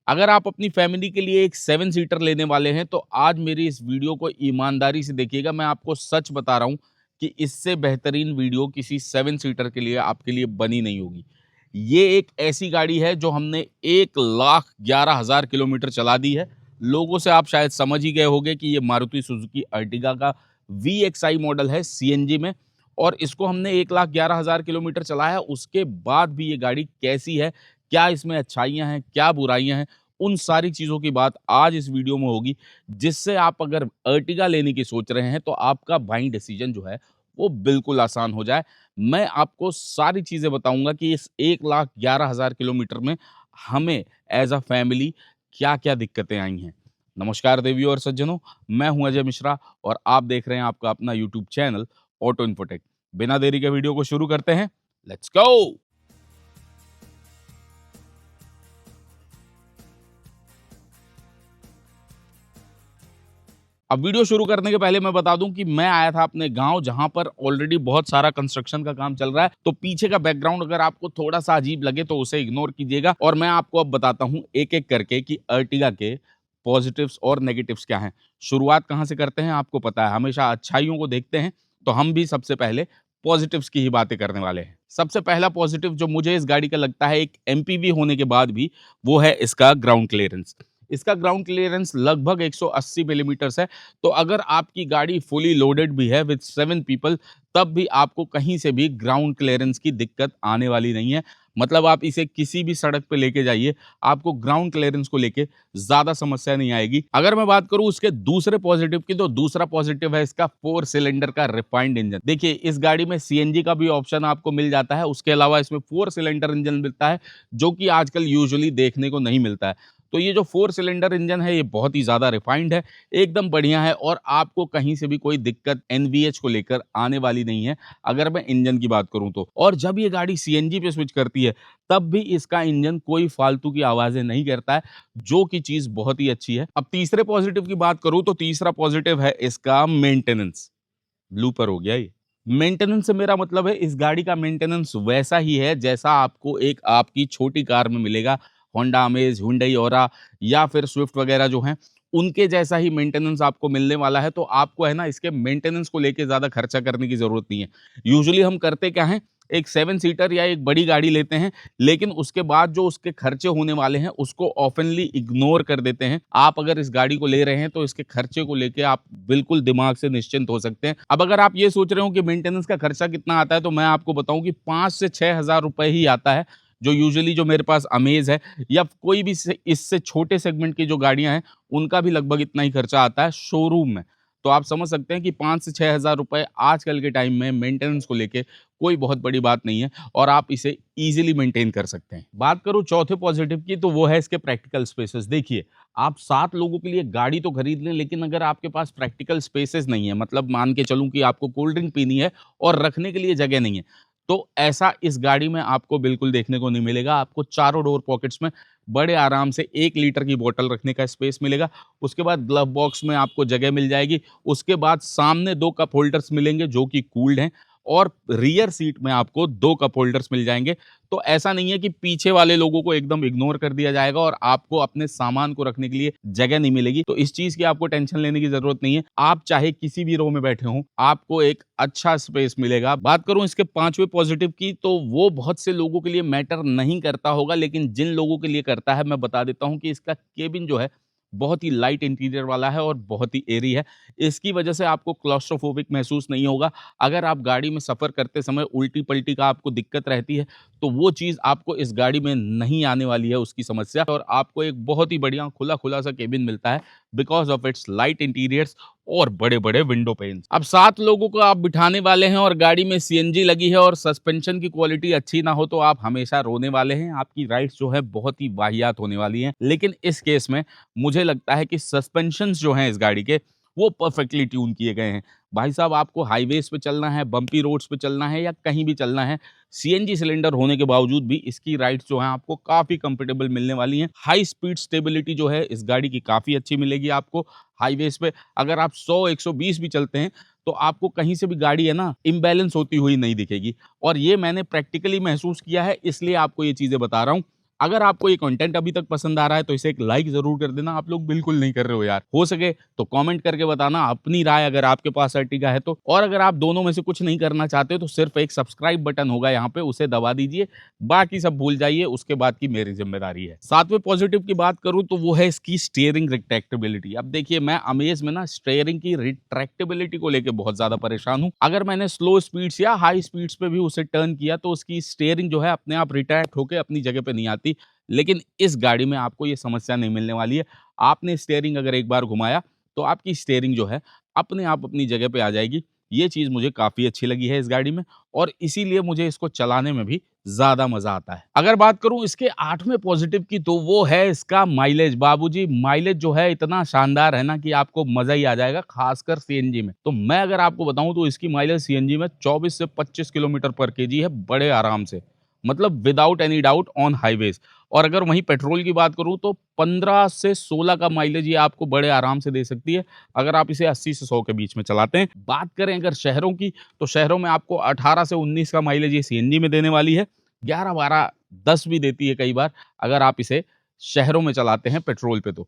अगर आप अपनी फैमिली के लिए एक 7 सीटर लेने वाले हैं तो आज मेरी इस वीडियो को ईमानदारी से देखिएगा। मैं आपको सच बता रहा हूँ कि इससे बेहतरीन वीडियो किसी 7 सीटर के लिए आपके लिए बनी नहीं होगी। ये एक ऐसी गाड़ी है जो हमने 1,11,000 किलोमीटर चला दी है। लोगों से आप शायद समझ ही गए होंगे कि ये मारुति सुजुकी अर्टिगा का वीएक्सआई मॉडल है सीएनजी में, और इसको हमने 1,11,000 किलोमीटर चलाया है। उसके बाद भी ये गाड़ी कैसी है, क्या इसमें अच्छाइयाँ हैं, क्या बुराइयाँ हैं, उन सारी चीज़ों की बात आज इस वीडियो में होगी, जिससे आप अगर अर्टिगा लेने की सोच रहे हैं तो आपका बाइंग डिसीजन जो है वो बिल्कुल आसान हो जाए। मैं आपको सारी चीज़ें बताऊँगा कि इस 1,11,000 किलोमीटर में हमें एज़ अ फैमिली क्या-क्या दिक्कतें आई हैं। नमस्कार देवियों और सज्जनों, मैं हूँ अजय मिश्रा और आप देख रहे हैं आपका अपना यूट्यूब चैनल ऑटो इन्फोटेक। बिना देरी के वीडियो को शुरू करते हैं, लेट्स गो! अब वीडियो शुरू करने के पहले मैं बता दूं कि मैं आया था अपने गांव, जहां पर ऑलरेडी बहुत सारा कंस्ट्रक्शन का काम चल रहा है। तो पीछे का बैकग्राउंड अगर आपको थोड़ा सा अजीब लगे तो उसे इग्नोर कीजिएगा, और मैं आपको अब बताता हूं एक एक करके कि अर्टिगा के पॉजिटिव्स और नेगेटिव्स क्या हैं। शुरुआत कहां से करते हैं आपको पता है, हमेशा अच्छाइयों को देखते हैं, तो हम भी सबसे पहले पॉजिटिव्स की ही बातें करने वाले हैं। सबसे पहला पॉजिटिव जो मुझे इस गाड़ी का लगता है, एक एमपीवी होने के बाद भी, वो है इसका ग्राउंड क्लियरेंस। इसका ग्राउंड क्लियरेंस लगभग 180 मिलीमीटर्स है। तो अगर आपकी गाड़ी फुली लोडेड भी है विद 7 पीपल, तब भी आपको कहीं से भी ग्राउंड क्लियरेंस की दिक्कत आने वाली नहीं है। मतलब आप इसे किसी भी सड़क पे लेके जाइए, आपको ग्राउंड क्लियरेंस को लेके ज़्यादा समस्या नहीं आएगी। अगर मैं बात करूँ उसके दूसरे पॉजिटिव की, तो दूसरा पॉजिटिव है इसका 4 सिलेंडर का रिफाइंड इंजन। देखिए, इस गाड़ी में सीएनजी का भी ऑप्शन आपको मिल जाता है। उसके अलावा इसमें 4 सिलेंडर इंजन मिलता है, जो कि आजकल यूजुअली देखने को नहीं मिलता है। तो ये जो 4 सिलेंडर इंजन है, ये बहुत ही ज़्यादा रिफाइंड है, एकदम बढ़िया है, और आपको कहीं से भी कोई दिक्कत एनवीएच को लेकर आने वाली नहीं है, अगर मैं इंजन की बात करूँ तो। और जब ये गाड़ी सीएनजी पे स्विच करती है, तब भी इसका इंजन कोई फालतू की आवाज़ें नहीं करता है, जो कि चीज़ बहुत ही अच्छी है। अब तीसरे पॉजिटिव की बात करूँ तो तीसरा पॉजिटिव है इसका मेंटेनेंस। ब्लूपर हो गया ये। मेंटेनेंस से मेरा मतलब है, इस गाड़ी का मेंटेनेंस वैसा ही है जैसा आपको एक आपकी छोटी कार में मिलेगा। होंडा अमेज, हुंडई ओरा या फिर स्विफ्ट वगैरह जो हैं, उनके जैसा ही मेंटेनेंस आपको मिलने वाला है। तो आपको है ना, इसके मेंटेनेंस को लेके ज़्यादा खर्चा करने की ज़रूरत नहीं है। यूजुअली हम करते क्या हैं, एक 7 सीटर या एक बड़ी गाड़ी लेते हैं, लेकिन उसके बाद जो उसके खर्चे होने वाले हैं उसको ऑफनली इग्नोर कर देते हैं। आप अगर इस गाड़ी को ले रहे हैं तो इसके खर्चे को लेके आप बिल्कुल दिमाग से निश्चिंत हो सकते हैं। अब अगर आप ये सोच रहे हो कि मेंटेनेंस का खर्चा कितना आता है, तो मैं आपको बताऊं कि 5 से 6,000 रुपए ही आता है। जो यूजुअली जो मेरे पास अमेज है या कोई भी इससे छोटे सेगमेंट की जो गाड़ियां हैं, उनका भी लगभग इतना ही खर्चा आता है शोरूम में। तो आप समझ सकते हैं कि 5 से 6,000 रुपए आजकल के टाइम में मेंटेनेंस को लेके कोई बहुत बड़ी बात नहीं है, और आप इसे ईज़िली मेंटेन कर सकते हैं। बात करूँ चौथे पॉजिटिव की, तो वो है इसके प्रैक्टिकल स्पेसेस। देखिए, आप 7 लोगों के लिए गाड़ी तो खरीद लें, लेकिन अगर आपके पास प्रैक्टिकल स्पेसेस नहीं है, मतलब मान के चलूँ कि आपको कोल्ड ड्रिंक पीनी है और रखने के लिए जगह नहीं है, तो ऐसा इस गाड़ी में आपको बिल्कुल देखने को नहीं मिलेगा। आपको चारों डोर पॉकेट्स में बड़े आराम से 1 लीटर की बॉटल रखने का स्पेस मिलेगा। उसके बाद ग्लव बॉक्स में आपको जगह मिल जाएगी। उसके बाद सामने 2 कप होल्डर्स मिलेंगे जो कि कूल्ड हैं, और रियर सीट में आपको 2 कप होल्डर्स मिल जाएँगे। तो ऐसा नहीं है कि पीछे वाले लोगों को एकदम इग्नोर कर दिया जाएगा और आपको अपने सामान को रखने के लिए जगह नहीं मिलेगी। तो इस चीज़ की आपको टेंशन लेने की ज़रूरत नहीं है। आप चाहे किसी भी रो में बैठे हों, आपको एक अच्छा स्पेस मिलेगा। बात करूँ इसके 5वें पॉजिटिव की, तो वो बहुत से लोगों के लिए मैटर नहीं करता होगा, लेकिन जिन लोगों के लिए करता है, मैं बता देता हूँ कि इसका केबिन जो है, बहुत ही लाइट इंटीरियर वाला है और बहुत ही एयरी है। इसकी वजह से आपको क्लॉस्ट्रोफोबिक महसूस नहीं होगा। अगर आप गाड़ी में सफ़र करते समय उल्टी-पल्टी का आपको दिक्कत रहती है, तो वो चीज़ आपको इस गाड़ी में नहीं आने वाली है, उसकी समस्या, और आपको एक बहुत ही बढ़िया खुला-खुला सा केबिन मिलता है because of its light interiors और बड़े-बड़े विंडो पेन्स। अब 7 लोगों को आप बिठाने वाले हैं और गाड़ी में सीएनजी लगी है और सस्पेंशन की क्वालिटी अच्छी ना हो, तो आप हमेशा रोने वाले हैं। आपकी राइड्स जो है बहुत ही वाहियात होने वाली हैं। लेकिन इस केस में मुझे लगता है कि सस्पेंशंस जो हैं इस गाड़ी के, वो परफेक्टली ट्यून किए गए हैं। भाई साहब, आपको हाईवेज़ पे चलना है, बम्पी रोड्स पे चलना है या कहीं भी चलना है, सीएनजी सिलेंडर होने के बावजूद भी इसकी राइड्स जो हैं आपको काफ़ी कंफर्टेबल मिलने वाली हैं। हाई स्पीड स्टेबिलिटी जो है इस गाड़ी की काफ़ी अच्छी मिलेगी आपको हाईवेज़ पे। अगर आप 100-120 भी चलते हैं, तो आपको कहीं से भी गाड़ी है ना, इम्बैलेंस होती हुई नहीं दिखेगी, और ये मैंने प्रैक्टिकली महसूस किया है, इसलिए आपको ये चीज़ें बता रहा हूँ। अगर आपको ये कंटेंट अभी तक पसंद आ रहा है तो इसे एक लाइक जरूर कर देना। आप लोग बिल्कुल नहीं कर रहे हो यार। हो सके तो कमेंट करके बताना अपनी राय अगर आपके पास अर्टिगा है तो। और अगर आप दोनों में से कुछ नहीं करना चाहते तो सिर्फ एक सब्सक्राइब बटन होगा यहाँ पे, उसे दबा दीजिए। बाकी सब भूल जाइए, उसके बाद की मेरी जिम्मेदारी है। सातवें पॉजिटिव की बात करूं तो वो है इसकी स्टीयरिंग रिट्रैक्टेबिलिटी। अब देखिए, मैं अमेज में ना स्टीयरिंग की रिट्रैक्टेबिलिटी को लेकर बहुत ज्यादा परेशान हूं। अगर मैंने स्लो स्पीड्स या हाई स्पीड्स पे भी उसे टर्न किया तो उसकी स्टीयरिंग जो है अपने आप रिट्रैक्ट होकर अपनी जगह पे नहीं आती। लेकिन इस गाड़ी में आपको ये समस्या नहीं मिलने वाली है। आपने स्टीयरिंग अगर एक बार घुमाया तो आपकी स्टीयरिंग जो है अपने आप अपनी जगह पे आ जाएगी। ये चीज़ मुझे काफ़ी अच्छी लगी है इस गाड़ी में, और इसीलिए मुझे इसको चलाने में भी ज़्यादा मज़ा आता है। अगर बात करूँ इसके 8वें पॉजिटिव की तो वो है इसका माइलेज। बाबूजी, माइलेज जो है इतना शानदार है ना कि आपको मज़ा ही आ जाएगा, खासकर सीएनजी में। तो मैं अगर आपको बताऊँ तो इसकी माइलेज सीएनजी में 24 से 25 किलोमीटर पर केजी है, बड़े आराम से। मतलब without any doubt on highways. और अगर वहीं पेट्रोल की बात करूँ तो 15 से 16 का माइलेज ये आपको बड़े आराम से दे सकती है, अगर आप इसे 80 से 100 के बीच में चलाते हैं। बात करें अगर शहरों की, तो शहरों में आपको 18 से 19 का माइलेज ये सीएनजी में देने वाली है। 11, 12, 10 भी देती है कई बार, अगर आप इसे शहरों में चलाते हैं पेट्रोल पे तो।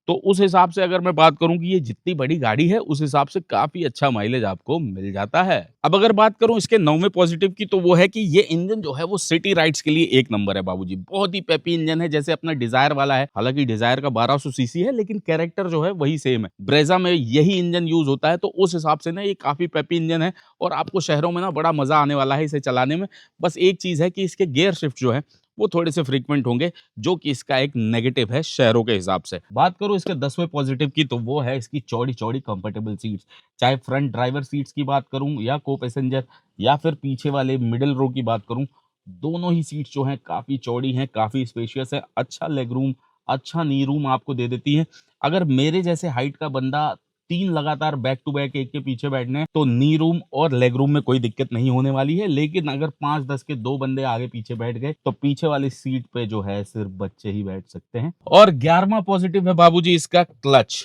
तो उस हिसाब से अगर मैं बात करूँ कि ये जितनी बड़ी गाड़ी है, उस हिसाब से काफ़ी अच्छा माइलेज आपको मिल जाता है। अब अगर बात करूँ इसके 9वें पॉजिटिव की तो वो है कि ये इंजन जो है वो सिटी राइड्स के लिए एक नंबर है बाबूजी। बहुत ही पेपी इंजन है, जैसे अपना डिज़ायर वाला है। हालाँकि डिज़ायर का 1200 सीसी है, लेकिन कैरेक्टर जो है वही सेम है। ब्रेज़ा में यही इंजन यूज़ होता है, तो उस हिसाब से ना ये काफ़ी पेपी इंजन है और आपको शहरों में ना बड़ा मज़ा आने वाला है इसे चलाने में। बस एक चीज़ है कि इसके गियर शिफ्ट जो है वो थोड़े से फ्रीक्वेंट होंगे, जो कि इसका एक नेगेटिव है शहरों के हिसाब से। बात करूँ इसके 10वें पॉजिटिव की तो वो है इसकी चौड़ी-चौड़ी कंफर्टेबल सीट्स। चाहे फ्रंट ड्राइवर सीट्स की बात करूँ या को पैसेंजर, या फिर पीछे वाले मिडिल रो की बात करूँ, दोनों ही सीट्स जो हैं काफ़ी चौड़ी हैं, काफ़ी स्पेशियस है, अच्छा लेग रूम, अच्छा नी रूम आपको दे देती है। अगर मेरे जैसे हाइट का बंदा 3 लगातार बैक टू बैक एक के पीछे बैठने हैं, तो नी रूम और लेग रूम में कोई दिक्कत नहीं होने वाली है। लेकिन अगर 5-10 के 2 बंदे आगे पीछे बैठ गए, तो पीछे वाली सीट पे जो है सिर्फ बच्चे ही बैठ सकते हैं। और 11वां पॉजिटिव है बाबूजी इसका क्लच।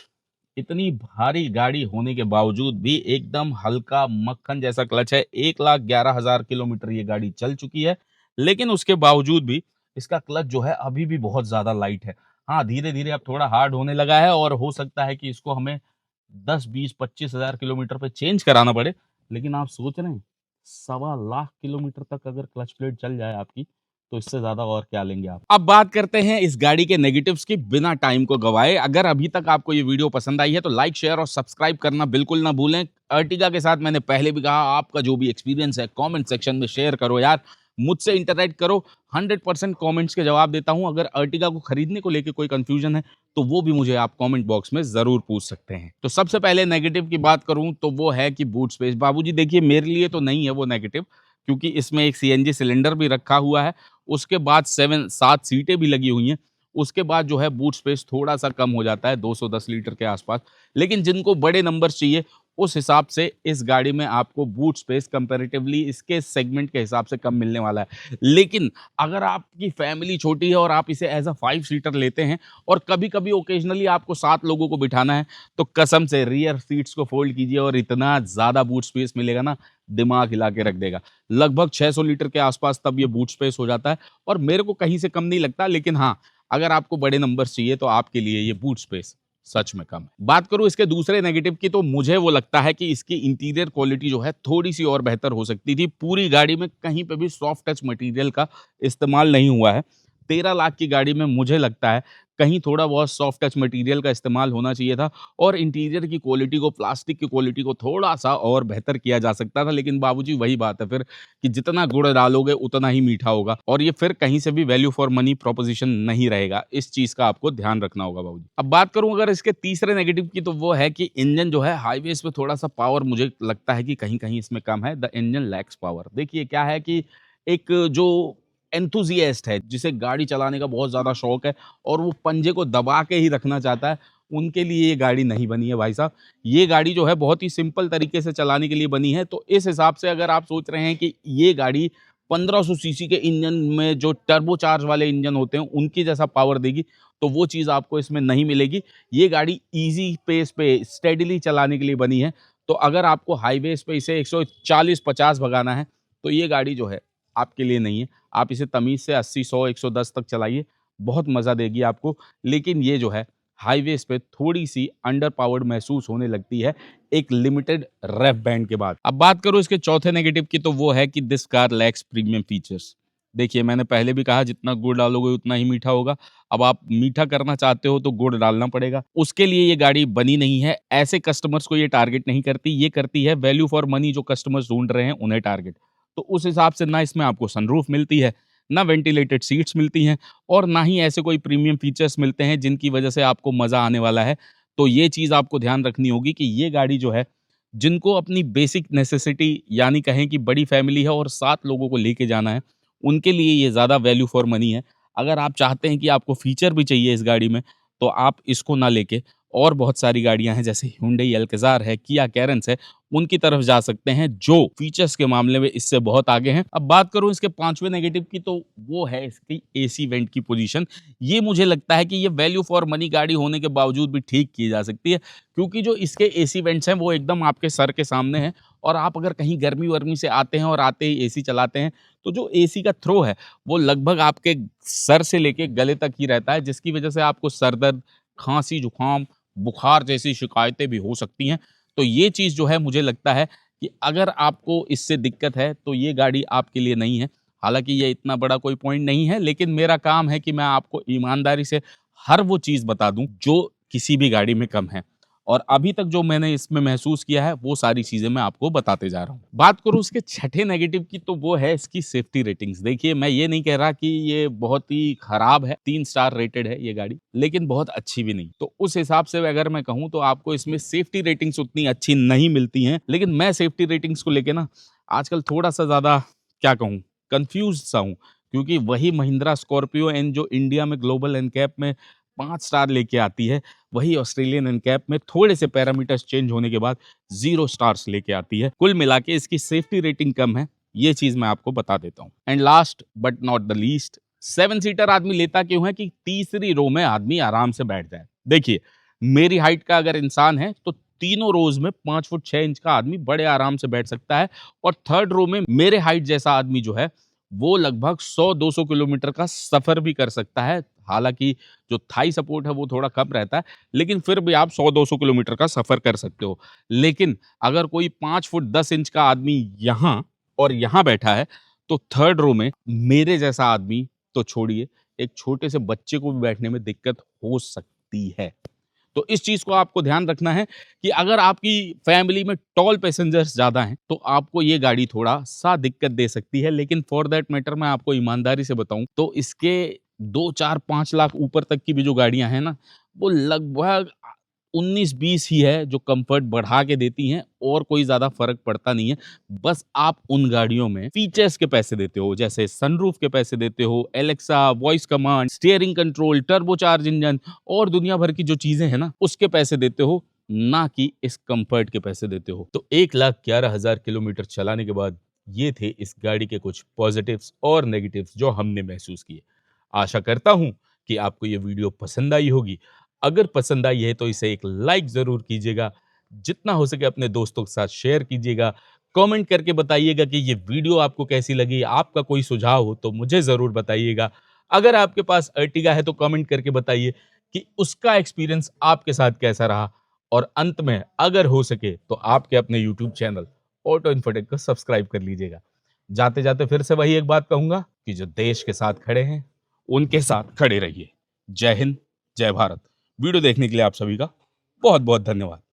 इतनी भारी गाड़ी होने के बावजूद भी एकदम हल्का मक्खन जैसा क्लच है। 1,11,000 किलोमीटर ये गाड़ी चल चुकी है, लेकिन उसके बावजूद भी इसका क्लच जो है अभी भी बहुत ज़्यादा लाइट है। हाँ, धीरे-धीरे अब थोड़ा हार्ड होने लगा है और हो सकता है कि इसको हमें 10, 20, 25 हज़ार किलोमीटर पे चेंज कराना पड़े। लेकिन आप सोच रहे हैं, 1,15,00,000 किलोमीटर तक अगर क्लच प्लेट चल जाए आपकी, तो इससे ज़्यादा और क्या लेंगे आप। अब बात करते हैं इस गाड़ी के नेगेटिव्स की, बिना टाइम को गवाए। अगर अभी तक आपको ये वीडियो पसंद आई है तो लाइक, शेयर और सब्सक्राइब करना बिल्कुल ना भूलें। अर्टिगा के साथ मैंने पहले भी कहा, आपका जो भी एक्सपीरियंस है कमेंट सेक्शन में शेयर करो यार, मुझसे इंटरैक्ट करो। 100% कमेंट्स के जवाब देता हूं। अगर अर्टिगा को खरीदने को लेकर कोई कंफ्यूजन है तो वो भी मुझे आप कमेंट बॉक्स में जरूर पूछ सकते हैं। तो सबसे पहले नेगेटिव की बात करूं तो वो है कि बूट स्पेस। बाबूजी देखिए, मेरे लिए तो नहीं है वो नेगेटिव, क्योंकि इसमें एक सीएनजी सिलेंडर भी रखा हुआ है। उसके बाद 7 सीटें भी लगी हुई हैं। उसके बाद जो है बूट स्पेस थोड़ा सा कम हो जाता है, 210 लीटर के आसपास। लेकिन जिनको बड़े नंबर चाहिए, उस हिसाब से इस गाड़ी में आपको बूट स्पेस कंपैरेटिवली इसके सेगमेंट के हिसाब से कम मिलने वाला है। लेकिन अगर आपकी फैमिली छोटी है और आप इसे एज अ 5 सीटर लेते हैं और कभी-कभी ओकेजनली आपको 7 लोगों को बिठाना है, तो कसम से रियर सीट्स को फोल्ड कीजिए और इतना ज़्यादा बूट स्पेस मिलेगा ना, दिमाग हिला के रख देगा। लगभग 600 लीटर के आसपास तब ये बूट स्पेस हो जाता है और मेरे को कहीं से कम नहीं लगता। लेकिन हाँ, अगर आपको बड़े नंबर्स चाहिए तो आपके लिए ये बूट स्पेस सच में कम है। बात करूं इसके दूसरे नेगेटिव की तो मुझे वो लगता है कि इसकी इंटीरियर क्वालिटी जो है थोड़ी सी और बेहतर हो सकती थी। पूरी गाड़ी में कहीं पे भी सॉफ्ट टच मटेरियल का इस्तेमाल नहीं हुआ है। 13 लाख की गाड़ी में मुझे लगता है कहीं थोड़ा बहुत सॉफ्ट टच मटेरियल का इस्तेमाल होना चाहिए था और इंटीरियर की क्वालिटी को, प्लास्टिक की क्वालिटी को थोड़ा सा और बेहतर किया जा सकता था। लेकिन बाबूजी वही बात है फिर कि जितना गुड़ डालोगे उतना ही मीठा होगा, और ये फिर कहीं से भी वैल्यू फॉर मनी प्रोपोजिशन नहीं रहेगा। इस चीज का आपको ध्यान रखना होगा बाबूजी। अब बात करूं अगर इसके तीसरे नेगेटिव की तो वो है कि इंजन जो है हाईवेज पे थोड़ा सा पावर मुझे लगता है कि कहीं कहीं इसमें कम है। The engine lakhs power. देखिए क्या है कि एक जो एंथुजियास्ट है, जिसे गाड़ी चलाने का बहुत ज़्यादा शौक है और वो पंजे को दबा के ही रखना चाहता है, उनके लिए ये गाड़ी नहीं बनी है भाई साहब। ये गाड़ी जो है बहुत ही सिंपल तरीके से चलाने के लिए बनी है। तो इस हिसाब से अगर आप सोच रहे हैं कि ये गाड़ी 1500 सीसी के इंजन में, जो टर्बो चार्ज वाले इंजन होते हैं, उनकी जैसा पावर देगी, तो वो चीज़ आपको इसमें नहीं मिलेगी। ये गाड़ी ईज़ी पेस पे स्टेडीली चलाने के लिए बनी है। तो अगर आपको हाईवेज़ पे इसे 140-50 भगाना है, तो ये गाड़ी जो है आपके लिए नहीं है। आप इसे तमीज़ से 80, 100, 110 तक चलाइए, बहुत मज़ा देगी आपको। लेकिन ये जो है हाईवेज़ पे थोड़ी-सी अंडर पावर्ड महसूस होने लगती है एक लिमिटेड रेव बैंड के बाद। अब बात करूँ इसके चौथे नेगेटिव की, तो वो है कि this car lakhs premium features. देखिए, मैंने पहले भी कहा जितना गुड़ डालोगे उतना ही मीठा होगा। अब आप मीठा करना चाहते हो तो गुड़ डालना पड़ेगा। उसके लिए ये गाड़ी बनी नहीं है। ऐसे कस्टमर्स को ये टारगेट नहीं करती। ये करती है वैल्यू फॉर मनी, जो कस्टमर्स ढूँढ रहे हैं उन्हें टारगेट। तो उस हिसाब से ना इसमें आपको सनरूफ मिलती है, ना वेंटिलेटेड सीट्स मिलती हैं, और ना ही ऐसे कोई प्रीमियम फीचर्स मिलते हैं जिनकी वजह से आपको मज़ा आने वाला है। तो ये चीज़ आपको ध्यान रखनी होगी कि ये गाड़ी जो है, जिनको अपनी बेसिक नेसेसिटी यानी कहें कि बड़ी फैमिली है और 7 लोगों को लेके जाना है, उनके लिए ये ज़्यादा वैल्यू फॉर मनी है। अगर आप चाहते हैं कि आपको फीचर भी चाहिए इस गाड़ी में, तो आप इसको ना लेके और बहुत सारी गाड़ियाँ हैं जैसे हुंडई अल्कज़ार है, किया कैरेंस है, उनकी तरफ जा सकते हैं जो फीचर्स के मामले में इससे बहुत आगे हैं। अब बात करूँ इसके 5वें नेगेटिव की, तो वो है इसकी एसी वेंट की पोजीशन। ये मुझे लगता है कि ये वैल्यू फॉर मनी गाड़ी होने के बावजूद भी ठीक की जा सकती है, क्योंकि जो इसके एसी वेंट्स हैं वो एकदम आपके सर के सामने हैं, और आप अगर कहीं गर्मी-वर्मी से आते हैं और आते ही एसी चलाते हैं, तो जो एसी का थ्रो है वो लगभग आपके सर से लेके गले तक ही रहता है, जिसकी वजह से आपको सर दर्द, खाँसी, जुकाम, बुखार जैसी शिकायतें भी हो सकती हैं। तो ये चीज़ जो है मुझे लगता है कि अगर आपको इससे दिक्कत है तो ये गाड़ी आपके लिए नहीं है। हालाँकि ये इतना बड़ा कोई पॉइंट नहीं है, लेकिन मेरा काम है कि मैं आपको ईमानदारी से हर वो चीज़ बता दूँ जो किसी भी गाड़ी में कम है। और अभी तक जो मैंने इसमें महसूस किया है वो सारी चीज़ें मैं आपको बताते जा रहा हूँ। बात करूँ उसके छठे नेगेटिव की, तो वो है इसकी सेफ्टी रेटिंग्स। देखिए, मैं ये नहीं कह रहा कि ये बहुत ही खराब है, 3 स्टार रेटेड है ये गाड़ी, लेकिन बहुत अच्छी भी नहीं। तो उस हिसाब से अगर मैं कहूँ तो आपको इसमें सेफ्टी रेटिंग्स उतनी अच्छी नहीं मिलती हैं। लेकिन मैं सेफ्टी रेटिंग्स को लेके ना आजकल थोड़ा-सा ज़्यादा, क्या कहूँ, कन्फ्यूज़्ड सा हूँ। क्योंकि वही महिंद्रा स्कॉर्पियो एन जो इंडिया में ग्लोबल एनकैप में 5 स्टार लेके आती है, वही ऑस्ट्रेलियन एनकैप में थोड़े से पैरामीटर्स चेंज होने के बाद 0 स्टार्स लेके आती है। कुल मिला के इसकी सेफ्टी रेटिंग कम है, ये चीज़ मैं आपको बता देता हूँ। And last but not the least, 7 seater आदमी लेता क्यों है कि तीसरी रो में आदमी आराम से बैठ जाए। देखिए, मेरी हाइट का अगर इंसान है तो तीनों रोज में 5 फुट 6 इंच का आदमी बड़े आराम से बैठ सकता है, और थर्ड रो में मेरे हाइट जैसा आदमी जो है वो लगभग 100-200 किलोमीटर का सफर भी कर सकता है। हालांकि जो थाई सपोर्ट है वो थोड़ा कम रहता है, लेकिन फिर भी आप 100-200 किलोमीटर का सफर कर सकते हो। लेकिन अगर कोई 5 फुट 10 इंच का आदमी यहाँ और यहाँ बैठा है, तो थर्ड रो में मेरे जैसा आदमी तो छोड़िए, एक छोटे से बच्चे को भी बैठने में दिक्कत हो सकती है। तो इस चीज़ को आपको ध्यान रखना है कि अगर आपकी फैमिली में टॉल पैसेंजर्स ज़्यादा हैं, तो आपको ये गाड़ी थोड़ा-सा दिक्कत दे सकती है। लेकिन फॉर दैट मैटर मैं आपको ईमानदारी से बताऊँ तो इसके 2, 4, 5 लाख ऊपर तक की भी जो गाड़ियाँ हैं ना, वो लगभग 19-20 ही है जो कम्फर्ट बढ़ा के देती हैं, और कोई ज़्यादा फ़र्क पड़ता नहीं है। बस आप उन गाड़ियों में फीचर्स के पैसे देते हो, जैसे सनरूफ के पैसे देते हो, Alexa, voice command, steering control, turbocharge engine और दुनिया भर की जो चीज़ें हैं ना, उसके पैसे देते हो, ना कि इस कम्फर्ट के पैसे देते हो। तो 1,11,000 किलोमीटर चलाने के बाद ये थे इस गाड़ी के कुछ पॉजिटिव्स और नेगेटिव्स जो हमने महसूस किए। आशा करता हूँ कि आपको ये वीडियो पसंद आई होगी। अगर पसंद आई है तो इसे एक लाइक ज़रूर कीजिएगा। जितना हो सके अपने दोस्तों के साथ शेयर कीजिएगा। कमेंट करके बताइएगा कि ये वीडियो आपको कैसी लगी। आपका कोई सुझाव हो तो मुझे ज़रूर बताइएगा। अगर आपके पास अर्टिगा है तो कमेंट करके बताइए कि उसका एक्सपीरियंस आपके साथ कैसा रहा। और अंत में अगर हो सके तो आपके अपने यूट्यूब चैनल ऑटो इन्फोटेक को सब्सक्राइब कर लीजिएगा। जाते जाते फिर से वही एक बात कहूंगा कि जो देश के साथ खड़े हैं उनके साथ खड़े रहिए। जय हिंद, जय भारत। वीडियो देखने के लिए आप सभी का बहुत बहुत धन्यवाद।